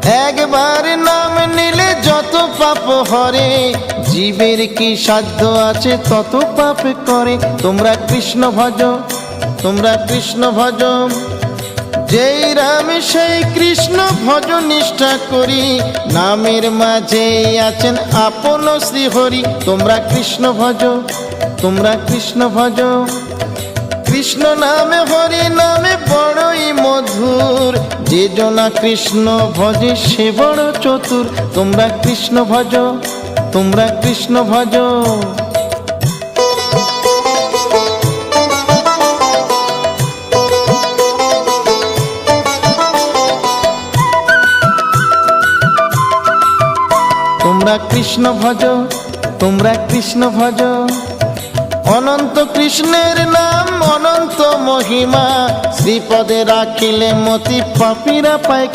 একবার নাম নিলে যত পাপ হরে, জীবের কি সাধ্য আছে তত পাপ করে। তোমরা কৃষ্ণ ভজ, তোমরা কৃষ্ণ ভজ, যেই রাম সেই কৃষ্ণ ভজ নিষ্ঠা করি, নামের মাঝে আছেন আপন শ্রীহরি। তোমরা কৃষ্ণ ভজ, তোমরা কৃষ্ণ ভজ, কৃষ্ণ নামে হরি নামে বড়ই মধুর, যে জনা কৃষ্ণ ভজে সে বড় চতুর। তোমরা কৃষ্ণ ভজ, তোমরা কৃষ্ণ ভজ। তোমরা কৃষ্ণ ভজ, তোমরা কৃষ্ণ ভজ। অনন্ত কৃষ্ণের নাম অনন্ত মহিমা, শ্রীপদে রাখিলে মতি পাপীরা পায়।